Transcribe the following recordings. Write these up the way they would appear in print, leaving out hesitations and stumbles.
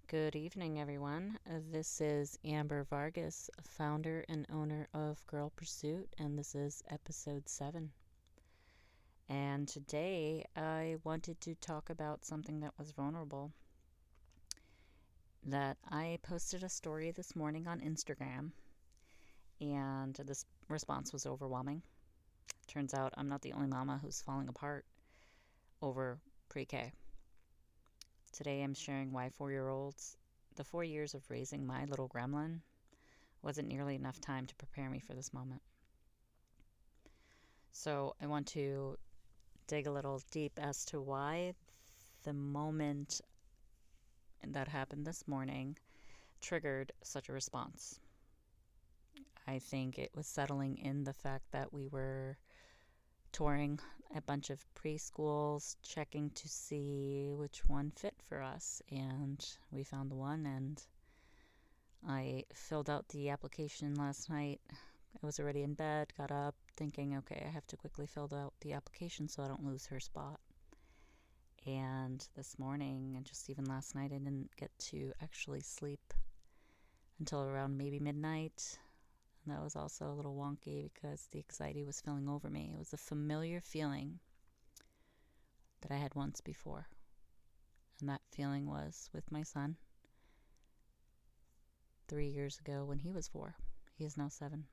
Good evening, everyone. This is Amber Vargas, founder and owner of Girl Pursuit, and this is episode 7. And today I wanted to talk about something that was vulnerable. That I posted a story this morning on Instagram, and this response was overwhelming. Turns out I'm not the only mama who's falling apart over pre K. Today I'm sharing why the 4 years of raising my little gremlin, wasn't nearly enough time to prepare me for this moment. So I want to dig a little deep as to why the moment that happened this morning triggered such a response. I think it was settling in the fact that we were touring a bunch of preschools, checking to see which one fit for us, and we found the one, and I filled out the application last night. I was already in bed, got up, thinking, okay, I have to quickly fill out the application so I don't lose her spot. And this morning, and just even last night, I didn't get to actually sleep until around maybe midnight. And that was also a little wonky because the anxiety was filling over me. It was a familiar feeling that I had once before. And that feeling was with my son 3 years ago when he was 4. He is now 7.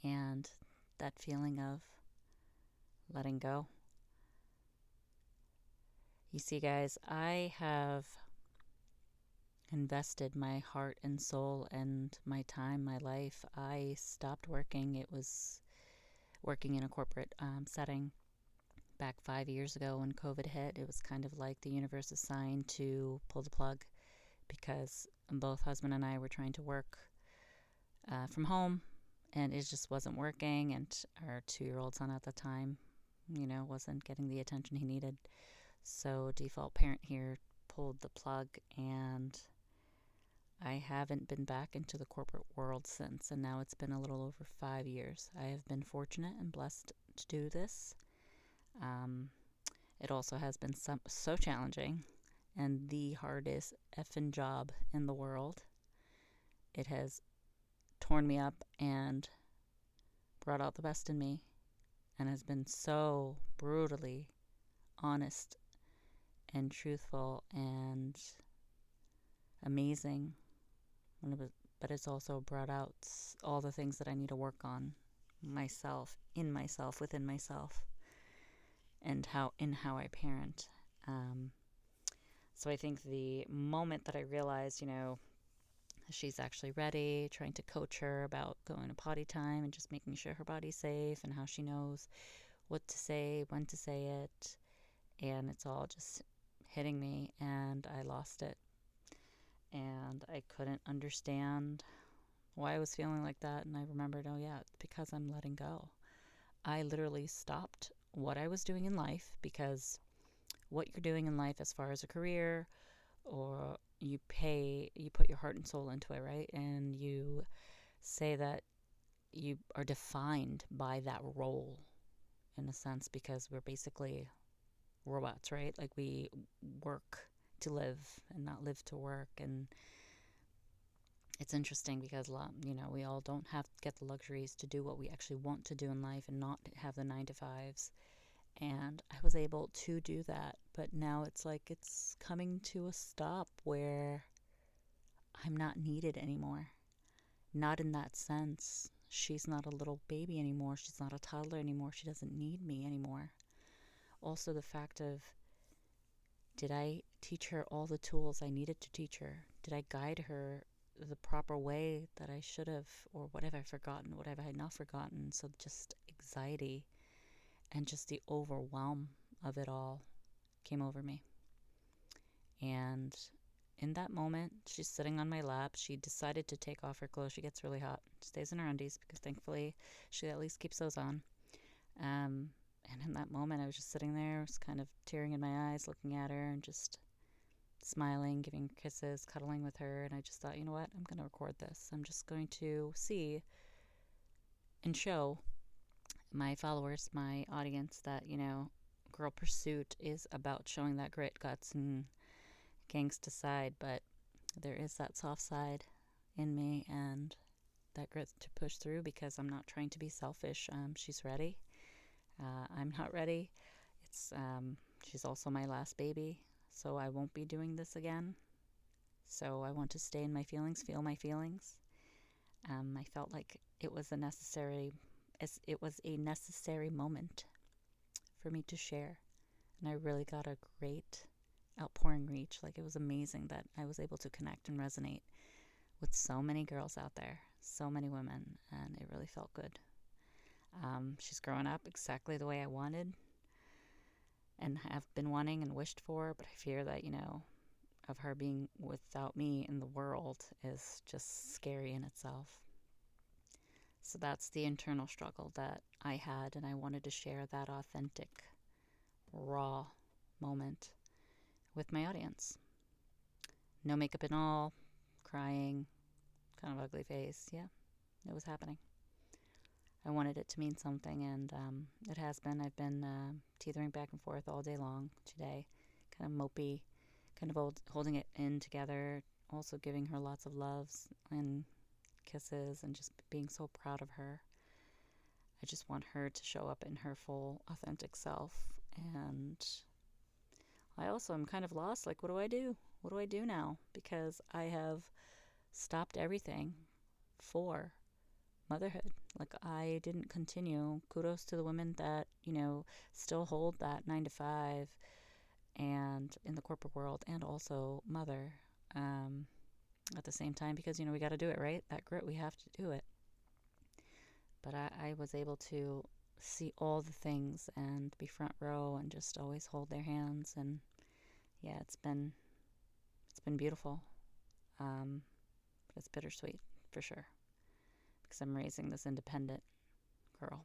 And that feeling of letting go. You see, guys, I have invested my heart and soul and my time, my life. I stopped working. It was working in a corporate setting back 5 years ago when COVID hit. It was kind of like the universe assigned to pull the plug because both husband and I were trying to work from home, and it just wasn't working. And our 2-year-old son at the time, wasn't getting the attention he needed. So default parent here pulled the plug, and I haven't been back into the corporate world since, and now it's been a little over 5 years. I have been fortunate and blessed to do this. It also has been so challenging and the hardest effing job in the world. It has torn me up and brought out the best in me, and has been so brutally honest and truthful and amazing. But it's also brought out all the things that I need to work on myself, in myself, within myself, and how I parent. So I think the moment that I realized, she's actually ready, trying to coach her about going to potty time and just making sure her body's safe and how she knows what to say, when to say it, and it's all just hitting me, and I lost it. And I couldn't understand why I was feeling like that. And I remembered, oh, yeah, it's because I'm letting go. I literally stopped what I was doing in life, because what you're doing in life as far as a career, or you put your heart and soul into it, right? And you say that you are defined by that role in a sense, because we're basically robots, right? Like we work to live and not live to work. And it's interesting because we all don't have to get the luxuries to do what we actually want to do in life and not have the 9 to 5s. And I was able to do that, but now it's like it's coming to a stop where I'm not needed anymore. Not in that sense. She's not a little baby anymore. She's not a toddler anymore. She doesn't need me anymore. Also, the fact of, did I teach her all the tools I needed to teach her? Did I guide her the proper way that I should have? Or what have I forgotten? What have I not forgotten? So just anxiety and just the overwhelm of it all came over me. And in that moment, she's sitting on my lap. She decided to take off her clothes. She gets really hot. Stays in her undies because thankfully she at least keeps those on. And in that moment, I was just sitting there, was kind of tearing in my eyes, looking at her and just smiling, giving her kisses, cuddling with her. And I just thought, you know what? I'm going to record this. I'm just going to see and show my followers, my audience, that, Girl Pursuit is about showing that grit, guts, and gangsta side. But there is that soft side in me and that grit to push through because I'm not trying to be selfish. She's ready. I'm not ready. It's she's also my last baby, so I won't be doing this again. So I want to stay in my feelings, feel my feelings. I felt like it was a necessary moment for me to share, and I really got a great outpouring reach. Like, it was amazing that I was able to connect and resonate with so many girls out there, so many women, and it really felt good. She's growing up exactly the way I wanted and have been wanting and wished for, but I fear that, of her being without me in the world is just scary in itself. So that's the internal struggle that I had, and I wanted to share that authentic, raw moment with my audience. No makeup at all, crying, kind of ugly face. Yeah, it was happening. I wanted it to mean something, and it has been. I've been teetering back and forth all day long today, kind of mopey, kind of holding it in together, also giving her lots of loves and kisses and just being so proud of her. I just want her to show up in her full, authentic self. And I also am kind of lost. Like, what do I do? What do I do now? Because I have stopped everything for motherhood. Like, I didn't continue. Kudos to the women that, still hold that 9 to 5 and in the corporate world, and also mother at the same time, because, we got to do it, right? That grit, we have to do it. But I was able to see all the things and be front row and just always hold their hands. And yeah, it's been beautiful. But it's bittersweet for sure, because I'm raising this independent girl.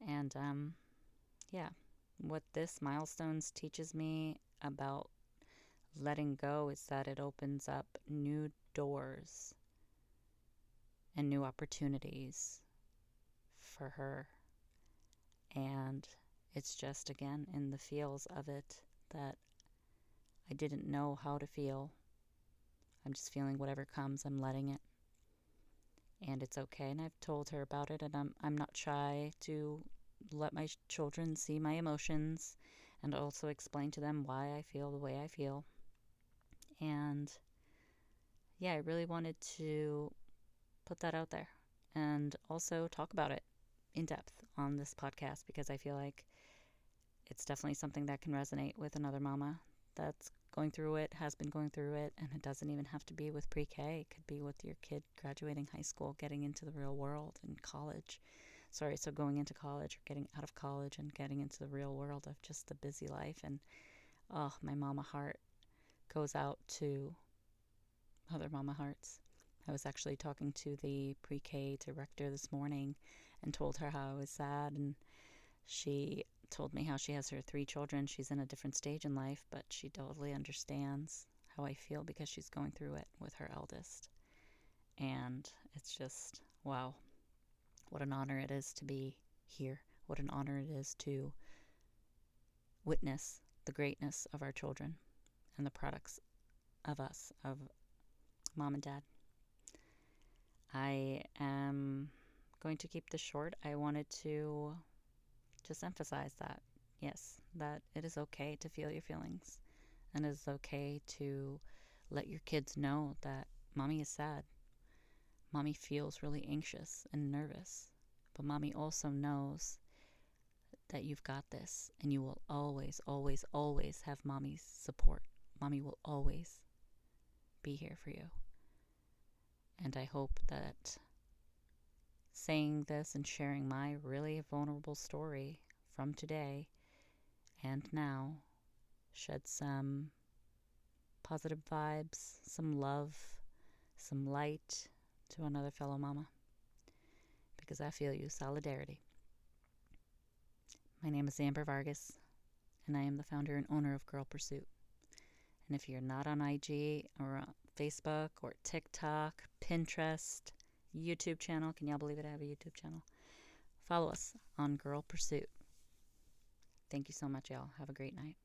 And yeah, what this milestones teaches me about letting go is that it opens up new doors and new opportunities for her. And it's just, again, in the feels of it that I didn't know how to feel. I'm just feeling whatever comes. I'm letting it. And it's okay. And I've told her about it, and I'm not shy to let my children see my emotions and also explain to them why I feel the way I feel. And yeah, I really wanted to put that out there and also talk about it in depth on this podcast, because I feel like it's definitely something that can resonate with another mama that's going through it, has been going through it, and it doesn't even have to be with pre-K. It could be with your kid graduating high school, getting into the real world in college. So going into college or getting out of college and getting into the real world of just the busy life. And oh, my mama heart goes out to other mama hearts. I was actually talking to the pre-K director this morning and told her how I was sad, and she told me how she has her 3 children. She's in a different stage in life, but she totally understands how I feel because she's going through it with her eldest. And it's just, wow, what an honor it is to be here. What an honor it is to witness the greatness of our children and the products of us, of mom and dad. I am going to keep this short. I wanted to just emphasize that, yes, that it is okay to feel your feelings, and it is okay to let your kids know that mommy is sad. Mommy feels really anxious and nervous, but mommy also knows that you've got this, and you will always, always, always have mommy's support. Mommy will always be here for you. And I hope that saying this and sharing my really vulnerable story from today and now shed some positive vibes, some love, some light to another fellow mama, because I feel you. Solidarity. My name is Amber Vargas, and I am the founder and owner of Girl Pursuit. And if you're not on IG or Facebook or TikTok, Pinterest, YouTube channel, can y'all believe it? I have a YouTube channel. Follow us on Girl Pursuit. Thank you so much, y'all. Have a great night.